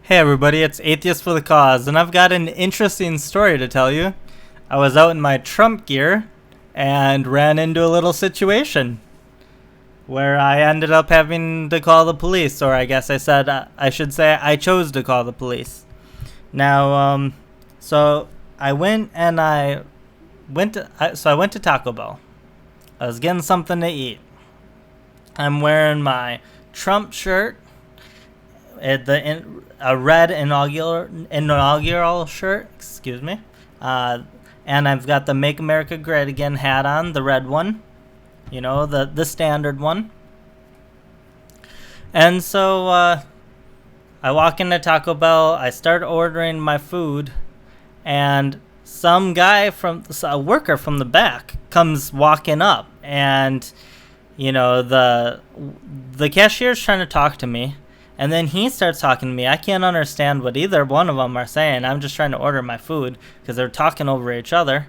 Hey everybody, it's Atheist for the Cause, and I've got an interesting story to tell you. I was out in my Trump gear and ran into a little situation where I ended up having to call the police, or I guess I should say I chose to call the police. Now, so I went and I went to Taco Bell. I was getting something to eat. I'm wearing my Trump shirt, a red inaugural shirt, excuse me, and I've got the Make America Great Again hat on, the red one, the standard one. And so I walk into Taco Bell, I start ordering my food, and some guy a worker from the back comes walking up, and the cashier's trying to talk to me. And then he starts talking to me. I can't understand what either one of them are saying. I'm just trying to order my food because they're talking over each other.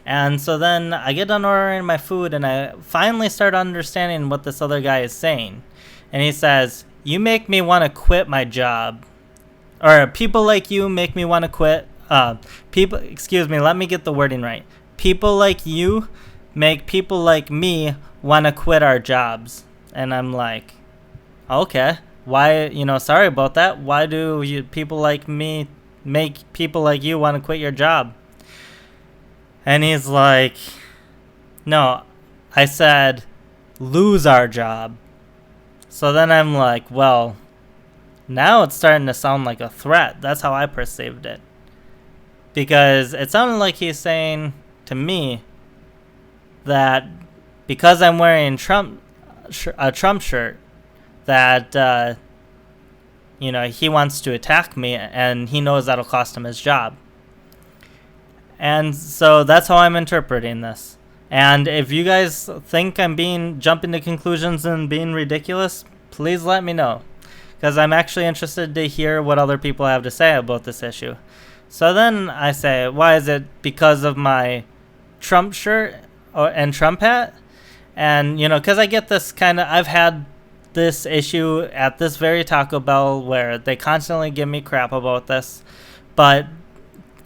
And so then I get done ordering my food, and I finally start understanding what this other guy is saying. And he says, "You make me want to quit my job." Or, "People like you make me want to quit." Let me get the wording right. "People like you make people like me want to quit our jobs." And I'm like, okay. Why, sorry about that. Why do people like me make people like you want to quit your job? And he's like, "No, I said lose our job." So then I'm like, well, now it's starting to sound like a threat. That's how I perceived it. Because it sounded like he's saying to me that because I'm wearing a Trump shirt, that he wants to attack me, and he knows that'll cost him his job. And so that's how I'm interpreting this. And if you guys think I'm jumping to conclusions and being ridiculous, please let me know, because I'm actually interested to hear what other people have to say about this issue. So then I say, why is it because of my Trump shirt and Trump hat? And because I get this I've had this issue at this very Taco Bell where they constantly give me crap about this, but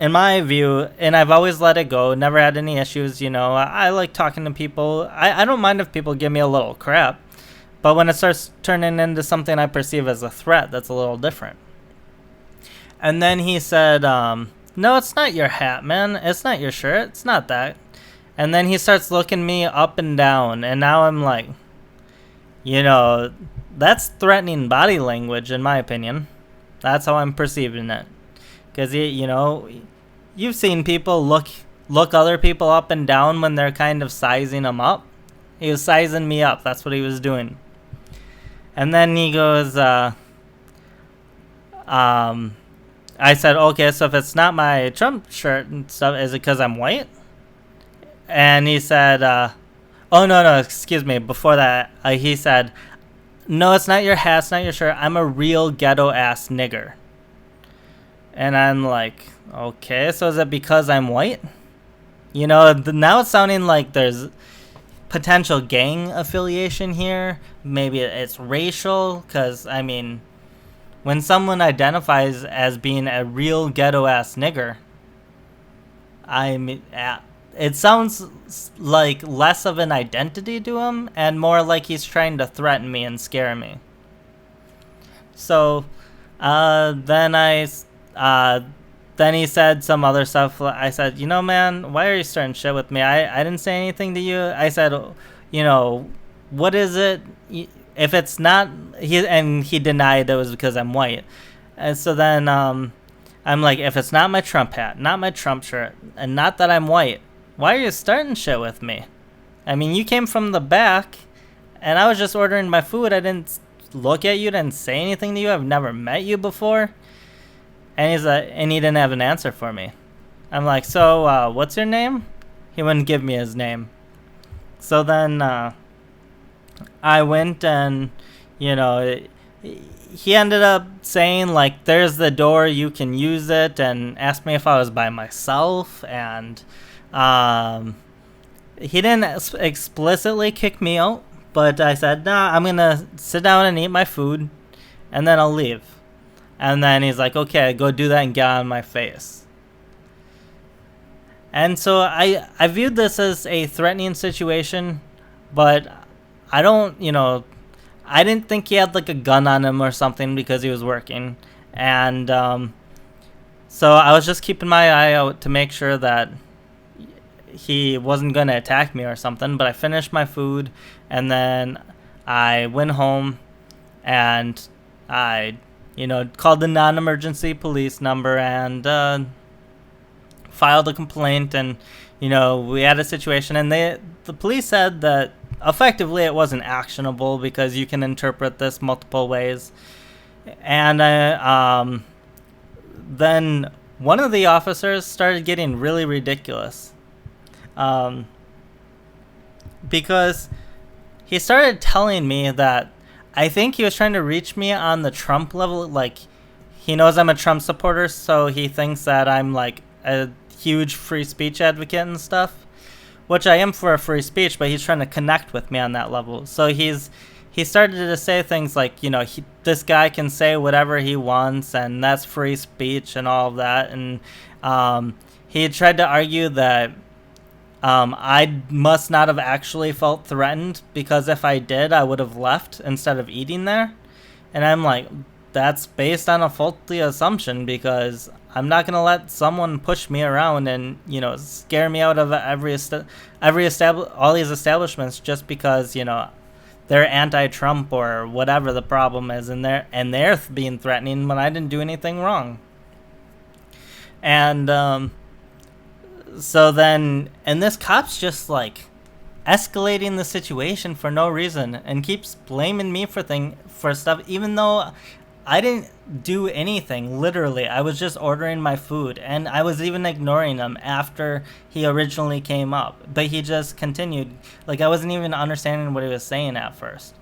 in my view, and I've always let it go, never had any issues. I like talking to people. I don't mind if people give me a little crap, but when it starts turning into something I perceive as a threat, that's a little different. And then he said, "No, it's not your hat, man. It's not your shirt. It's not that." And then he starts looking me up and down, and now I'm like, that's threatening body language, in my opinion. That's how I'm perceiving it. Because, you've seen people look other people up and down when they're kind of sizing them up. He was sizing me up. That's what he was doing. And then he goes, I said, "Okay, so if it's not my Trump shirt and stuff, is it because I'm white?" And he said, "Oh, no, excuse me." Before that, he said, "No, it's not your hat, it's not your shirt. I'm a real ghetto-ass nigger." And I'm like, okay, so is it because I'm white? Now it's sounding like there's potential gang affiliation here. Maybe it's racial, because, when someone identifies as being a real ghetto-ass nigger, it sounds like less of an identity to him and more like he's trying to threaten me and scare me. So then he said some other stuff. I said, "Man, why are you starting shit with me? I didn't say anything to you." I said, "What is it? If it's not," he denied it was because I'm white. And so then I'm like, if it's not my Trump hat, not my Trump shirt, and not that I'm white, why are you starting shit with me? You came from the back, and I was just ordering my food. I didn't look at you, didn't say anything to you. I've never met you before. And he didn't have an answer for me. I'm like, "So, what's your name?" He wouldn't give me his name. So then I went and, he ended up saying, like, "There's the door, you can use it," and asked me if I was by myself, and he didn't explicitly kick me out, but I said, "Nah, I'm going to sit down and eat my food, and then I'll leave." And then he's like, okay, go do that and get on my face. And so I viewed this as a threatening situation, but I don't, I didn't think he had like a gun on him or something because he was working. And so I was just keeping my eye out to make sure that he wasn't going to attack me or something. But I finished my food, and then I went home, and I, called the non-emergency police number and filed a complaint. And we had a situation, and the police said that effectively it wasn't actionable because you can interpret this multiple ways. And then one of the officers started getting really ridiculous, because he started telling me that I think he was trying to reach me on the Trump level. Like, he knows I'm a Trump supporter, so he thinks that I'm like a huge free speech advocate and stuff, which I am for a free speech, but he's trying to connect with me on that level. So he started to say things like, this guy can say whatever he wants, and that's free speech and all of that. And he tried to argue that I must not have actually felt threatened, because if I did, I would have left instead of eating there. And I'm like, that's based on a faulty assumption, because I'm not going to let someone push me around and, scare me out of all these establishments just because, they're anti-Trump or whatever the problem is, and they're being threatening when I didn't do anything wrong. And so then, and this cop's just like escalating the situation for no reason and keeps blaming me for stuff, even though I didn't do anything. Literally, I was just ordering my food, and I was even ignoring him after he originally came up. But he just continued. Like, I wasn't even understanding what he was saying at first.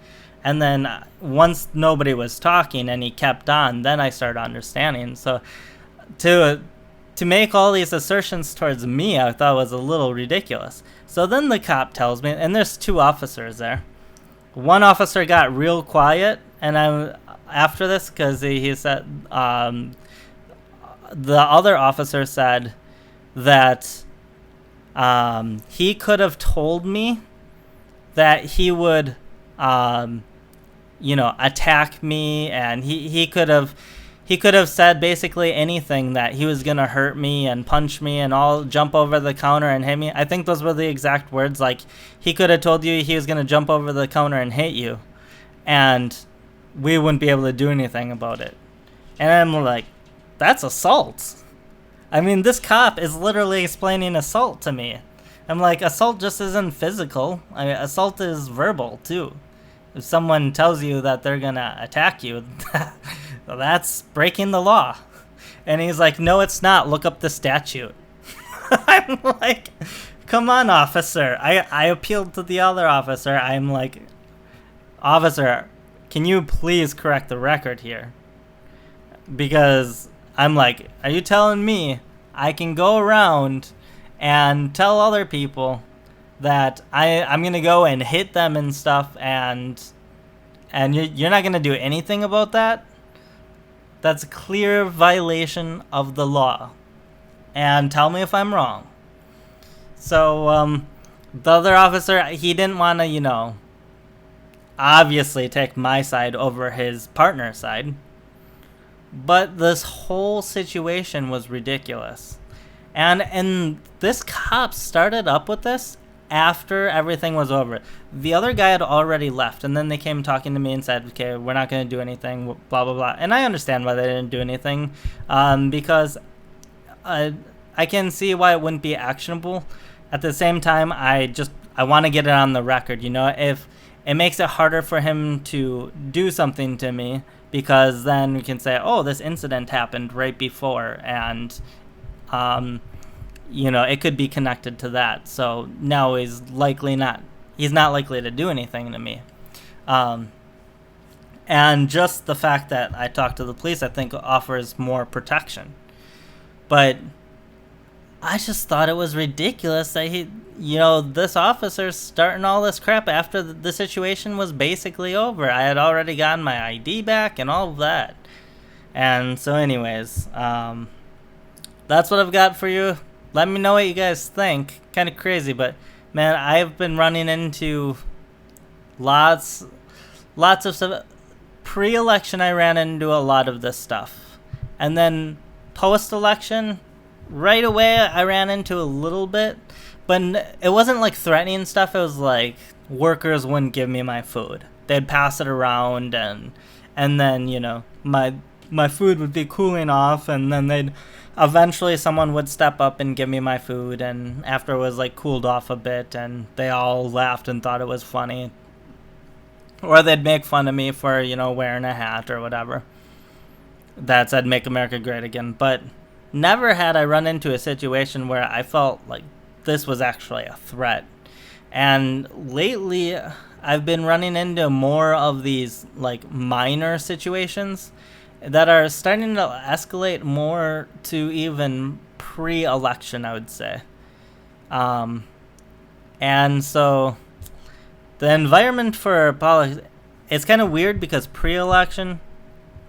And then once nobody was talking and he kept on, then I started understanding. So to make all these assertions towards me, I thought was a little ridiculous. So then the cop tells me, and there's two officers there. One officer got real quiet, and after this, because he said, the other officer said that he could have told me that he would, attack me, and he could have said basically anything, that he was gonna hurt me and punch me and all, jump over the counter and hit me. I think those were the exact words. Like, he could have told you he was gonna jump over the counter and hit you, and we wouldn't be able to do anything about it. And I'm like, that's assault. I mean, this cop is literally explaining assault to me. I'm like, assault just isn't physical. I mean, assault is verbal too. If someone tells you that they're gonna attack you, that's breaking the law. And he's like, no, it's not. Look up the statute. I'm like, come on, officer. I appealed to the other officer. I'm like, officer, can you please correct the record here? Because I'm like, are you telling me I can go around and tell other people that I'm going to go and hit them and stuff, and you're not going to do anything about that? That's a clear violation of the law. And tell me if I'm wrong. So the other officer, he didn't want to, obviously take my side over his partner's side. But this whole situation was ridiculous. And this cop started up with this after everything was over. The other guy had already left, and then they came talking to me and said, okay, we're not going to do anything, blah, blah, blah. And I understand why they didn't do anything, because I can see why it wouldn't be actionable. At the same time, I want to get it on the record. If it makes it harder for him to do something to me, because then we can say, oh, this incident happened right before, and it could be connected to that. So now he's not likely to do anything to me. And just the fact that I talked to the police, I think, offers more protection. But I just thought it was ridiculous that this officer's starting all this crap after the situation was basically over. I had already gotten my ID back and all of that. And so, anyways, that's what I've got for you. Let me know what you guys think. Kind of crazy, but man, I've been running into lots of stuff. Pre-election, I ran into a lot of this stuff, and then post-election, right away, I ran into a little bit, but it wasn't like threatening stuff. It was like workers wouldn't give me my food. They'd pass it around, and then my food would be cooling off, and then they'd eventually someone would step up and give me my food, and after it was like cooled off a bit, and they all laughed and thought it was funny, or they'd make fun of me for wearing a hat or whatever that said "Make America Great Again." But never had I run into a situation where I felt like this was actually a threat. And lately I've been running into more of these like minor situations that are starting to escalate more to even pre-election, I would say. And so the environment for politics, it's kind of weird because pre-election,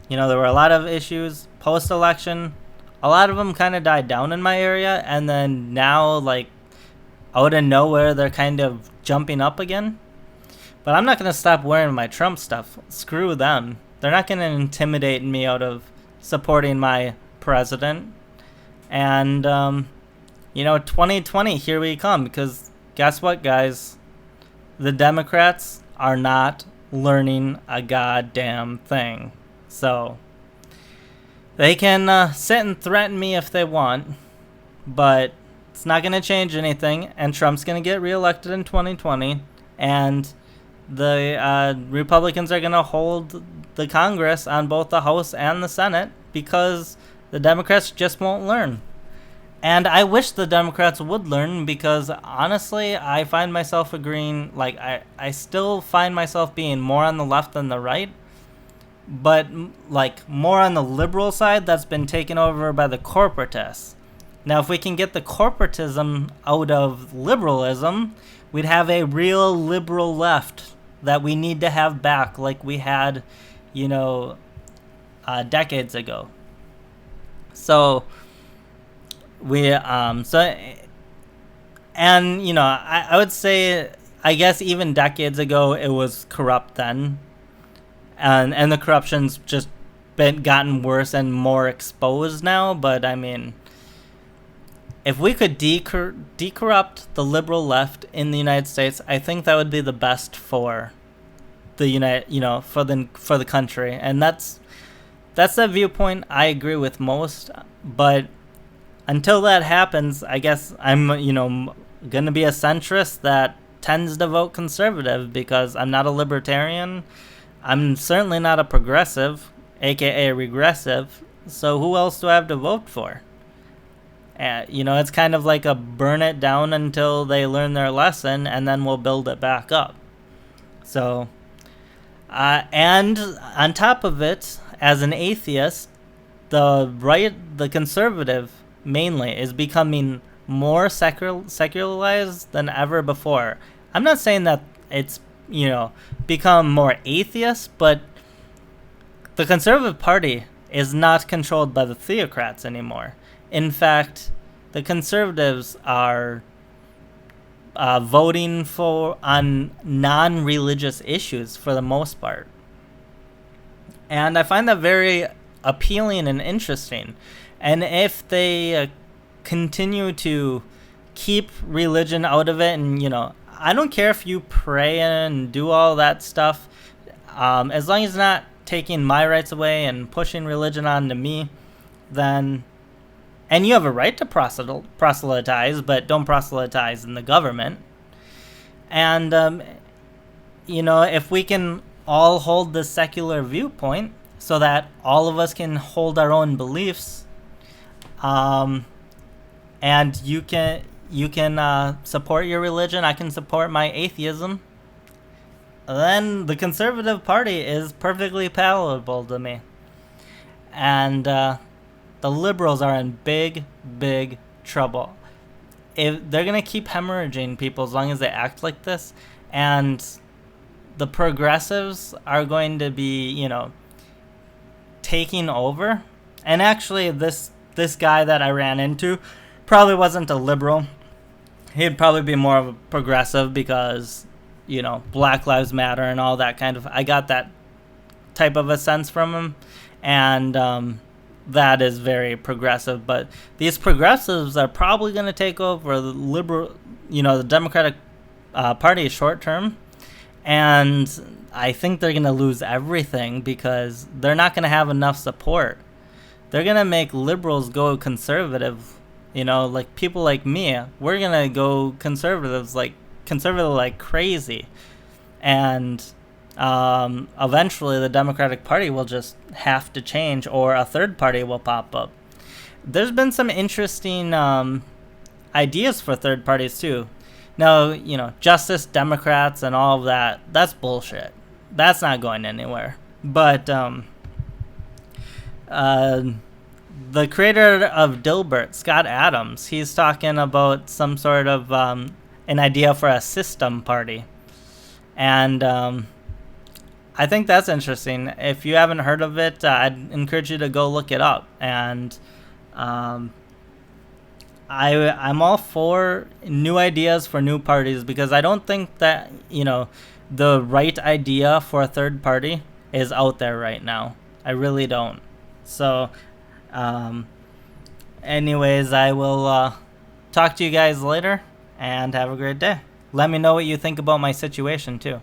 there were a lot of issues. Post-election, a lot of them kind of died down in my area, and then now, like, out of nowhere, they're kind of jumping up again. But I'm not going to stop wearing my Trump stuff. Screw them. They're not going to intimidate me out of supporting my president. And, 2020, here we come. Because guess what, guys? The Democrats are not learning a goddamn thing. So they can sit and threaten me if they want, but it's not going to change anything, and Trump's going to get reelected in 2020, and the Republicans are going to hold the Congress on both the House and the Senate because the Democrats just won't learn. And I wish the Democrats would learn, because honestly, I find myself agreeing, like, I still find myself being more on the left than the right, but like more on the liberal side that's been taken over by the corporatists. Now, if we can get the corporatism out of liberalism, we'd have a real liberal left that we need to have back, like we had, decades ago. So I would say, I guess even decades ago it was corrupt then, and the corruption's just gotten worse and more exposed now. But I mean, if we could decorrupt the liberal left in the United States, I think that would be the best for the for the country. And that's the viewpoint I agree with most. But until that happens, I guess I'm gonna be a centrist that tends to vote conservative, because I'm not a libertarian. I'm certainly not a progressive, aka regressive. So who else do I have to vote for? It's kind of like a burn it down until they learn their lesson, and then we'll build it back up. So, and on top of it, as an atheist, the conservative mainly is becoming more secularized than ever before. I'm not saying that it's become more atheist, but the Conservative Party is not controlled by the theocrats anymore. In fact, the conservatives are voting on non-religious issues for the most part. And I find that very appealing and interesting. And if they continue to keep religion out of it, and I don't care if you pray and do all that stuff, as long as it's not taking my rights away and pushing religion onto me, then, and you have a right to proselytize, but don't proselytize in the government. And if we can all hold the secular viewpoint so that all of us can hold our own beliefs, and you can support your religion, I can support my atheism, then the Conservative Party is perfectly palatable to me. And the liberals are in big, big trouble. If they're going to keep hemorrhaging people as long as they act like this, and the progressives are going to be, taking over. And actually, this guy that I ran into probably wasn't a liberal. He'd probably be more of a progressive because, Black Lives Matter and all that kind of. I got that type of a sense from him, and that is very progressive. But these progressives are probably going to take over the the Democratic Party short term, and I think they're going to lose everything because they're not going to have enough support. They're going to make liberals go conservative. Like people like me, we're going to go conservative like crazy. And eventually the Democratic Party will just have to change, or a third party will pop up. There's been some interesting ideas for third parties too. Now, Justice Democrats and all of that, that's bullshit. That's not going anywhere. But the creator of Dilbert, Scott Adams, he's talking about some sort of an idea for a system party. And I think that's interesting. If you haven't heard of it, I'd encourage you to go look it up. And I'm all for new ideas for new parties, because I don't think that, the right idea for a third party is out there right now. I really don't. So, anyways, I will talk to you guys later, and have a great day. Let me know what you think about my situation, too.